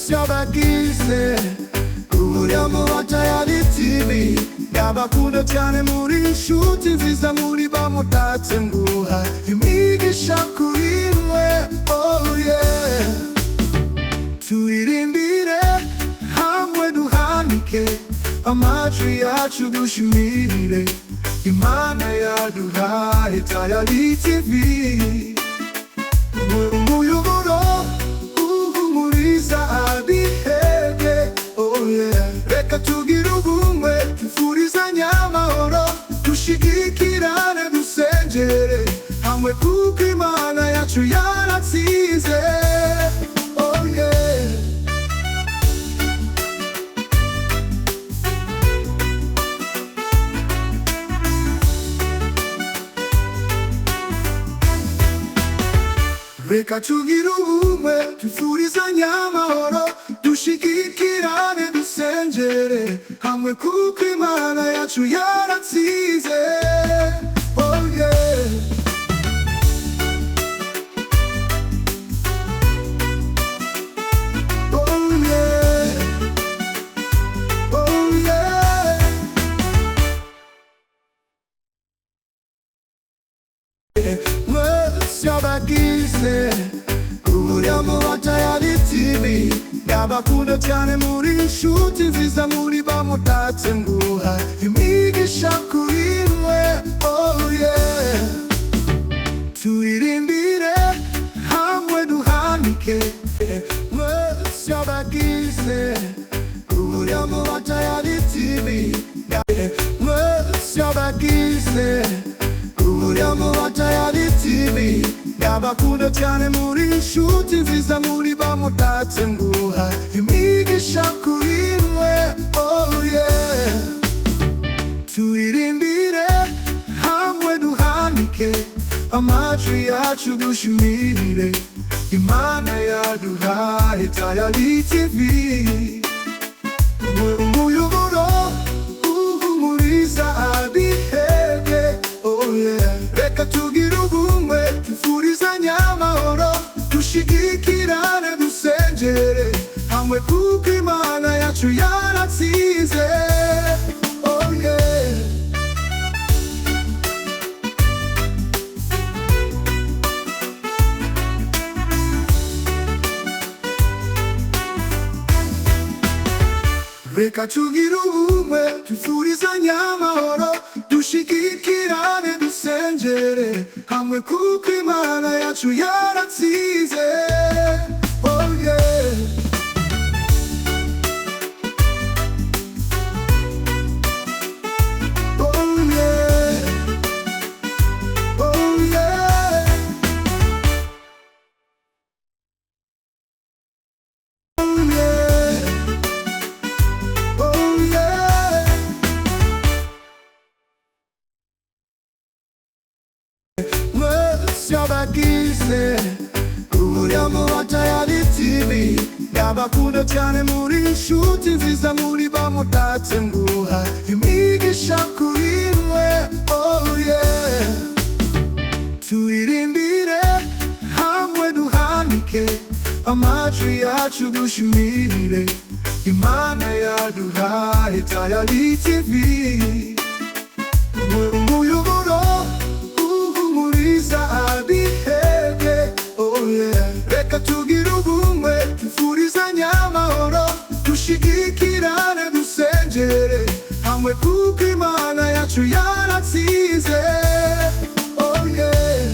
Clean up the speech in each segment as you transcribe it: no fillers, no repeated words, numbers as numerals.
Mwabagize Kuriamo watayari TV Yabakunda cyane muri inshuti nziza muri bamutatenguha imigisha kuri mwe. Oh yeah, turirimbire hamwe duhanike amajwi yacu dushimirire Imana yaduhaye Tayari TV. Umuyoboro uhumuriza abihebye. Oh yeah, reka tugire ubumwe tufurizanye amahoro dushigikirane dusengere hamwe kuko Imana yacu yaratsinze. Oh yeah, reka tugire ubumwe tufurizanye amahoro dushigikirane dusengere hamwe kuko Imana yacu yaratsinze. Oh yeah, oh yeah, oh yeah. Mwabagize Kuriamo watayari TV Yabakunda cyane muri inshuti nziza muri bamutatenguha imigisha kuri mwe. Oh yeah, turirimbire hamwe duhanike Mwabagize Kuriamo watayari TV Mwabagize Kuriamo watayari TV Yabakunda cyane muri inshuti nziza muri bamutatenguha imigisha kuri mwe. Oh yeah, turirimbire hamwe duhanike amajwi yacu dushimirire Imana yaduhaye Tayari TV. Umuyoboro uhumuriza abihebye. Oh yeah, reka tugire ubumwe tufurizanye amahoro dushigikirane dusengere hamwe kuko Imana yacu yaratsinze. Oh yeah, reka tugire ubumwe tufurizanye amahoro dushigikirane dusengere hamwe kuko Imana yacu yaratsinze. Oh yeah, oh yeah, oh yeah, oh yeah, oh yeah. Mwabagize Kuriamo watayari TV Yabakunda cyane muri inshuti nziza muri bamutatenguha imigisha kuri mwe. Oh yeah, turirimbire hamwe duhanike amajwi yacu dushimirire Imana yaduhaye Tayari TV. Umuyoboro uhumuriza abihebye. Oh yeah, reka tugire ubumwe tufurizanye amahoro dushigikirane dusengere hamwe kuko Imana yacu yaratsinze. Oh yeah,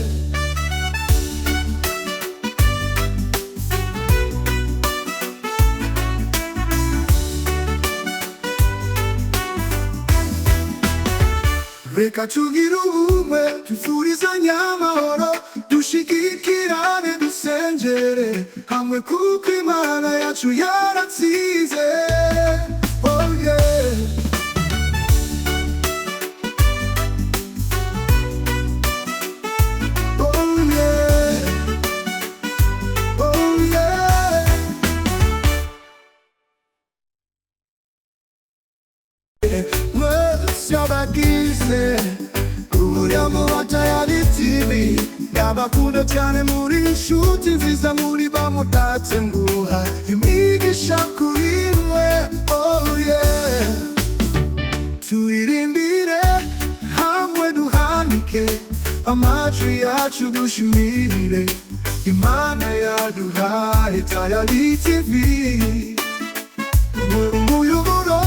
reka tugire ubumwe tufurizanye amahoro dushigikirane dusengere hamwe kuko Imana yacu yaratsinze. Oh yeah, oh yeah, oh yeah. Mwabagize Kuriamo watayari TV Yabakunda cyane muri inshuti nziza muri bamutatenguha amatwi yacu dushimire Imana yaduhaye Tayali TV. Umuyoboro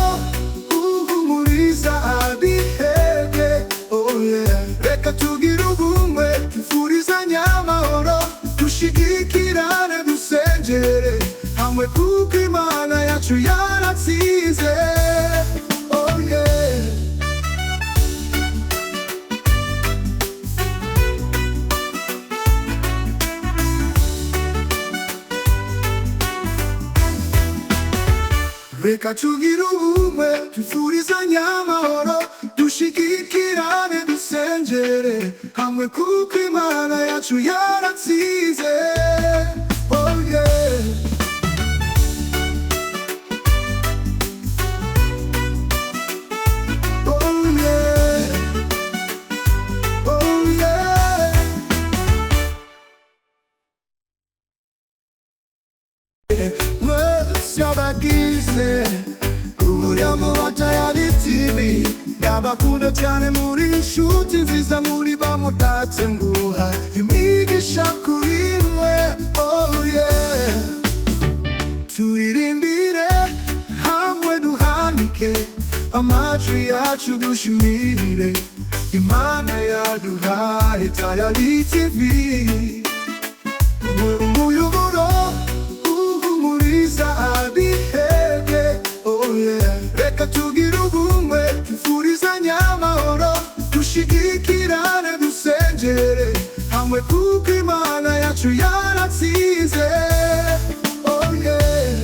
uhumuriza abihebye, oh yeah. Reka tugire ubumwe, twifurizanye amahoro, dushigikirane dusengere hamwe kuko Imana yacu yaratsinze, oh yeah. Reka tugire ubumwe, twifurizanye amahoro, dushigikirane dusengere hamwe kuko Imana yacu yaratsinze, oh yeah. Oh yeah. Oh yeah. Bagize uriamo wa Tayali TV. Ndabakunda cyane muri inshuti nziza, muri bamutatse nguha imigisha kuri mwe, oh yeah. Turirimbire hamwe duhanike amatwi yacu dushimire Imana yaduhaye Tayali TV. Umuyoboro uhumuriza abihebye, oh yeah. Reka tugire ubumwe, twifurizanye amahoro, dushigikirane dusengere hamwe kuko Imana yacu yaratsinze, oh yeah.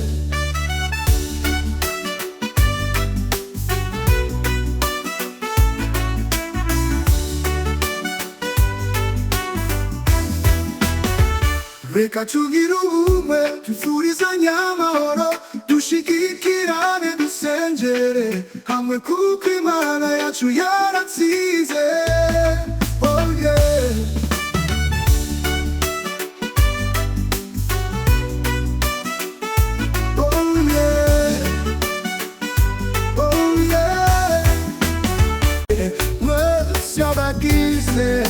Reka tugire ubumwe, twifurizanye amahoro, dushigikirane dusengere hamwe kuko Imana yacu yaratsinze, oh yeah. Oh yeah. Oh yeah. Mwese abagize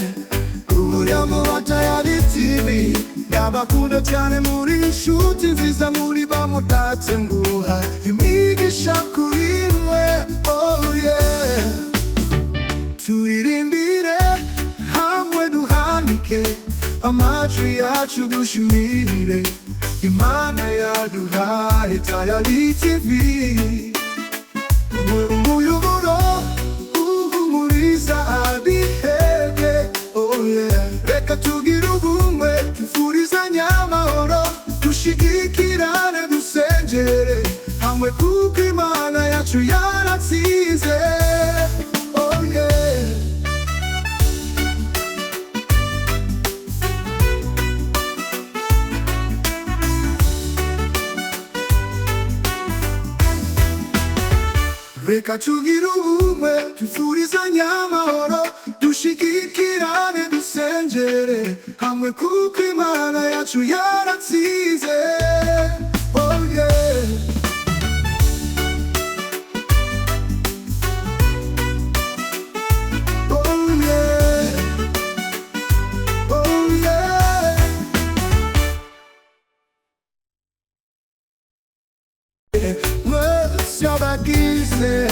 uriamo wa Tayali TV. Ndabakunda cyane muri inshuti nziza, muri bamutatse nguha imigisha kuri mwe, oh yeah. Turirimbire hamwe duhanike amatwi yacu dushimire Imana yaduhaye Tayali TV. Umuyoboro uhumuriza abihebye, oh yeah. Reka tugire ubumwe, twifurizanye amahoro, dushigikirane dusengere hamwe kuko Imana yacu yaratsinze, oh yeah. Reka tugire ubumwe, twifurizanye amahoro, dushigikirane dusengere hamwe kuko Imana yacu yaratsinze, oh yeah. Oh yeah. Oh yeah. Mwese abagize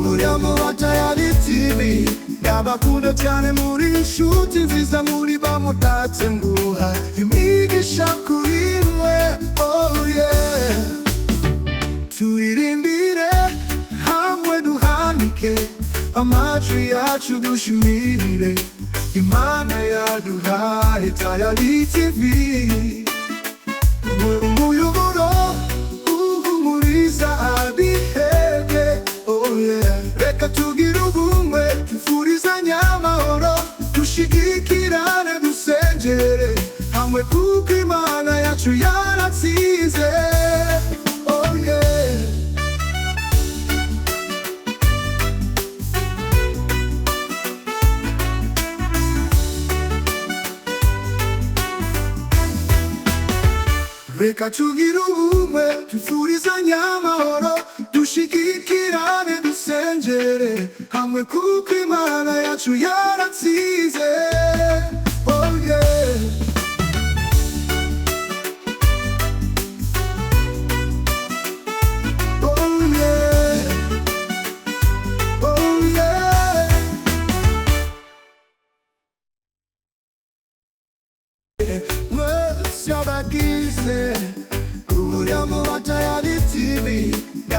uriamo wa Tayali TV. Ndabakunda cyane muri inshuti nziza, muri bamutatse nguha imigisha kuri mwe, oh yeah. Turirimbire hamwe duhanike amatwi yacu dushimire Imana yaduhaye Tayali TV. Umuyoboro uhumuriza abihebye, oh yeah. Reka tugire ubumwe, twifurizanye amahoro, dushigikirane dusengere hamwe kuko Imana yacu yaratsinze, oh yeah. Reka tugire ubumwe, twifurizanye amahoro, dushigikirane dusengere hamwe kuko Imana yacu yaratsinze. twese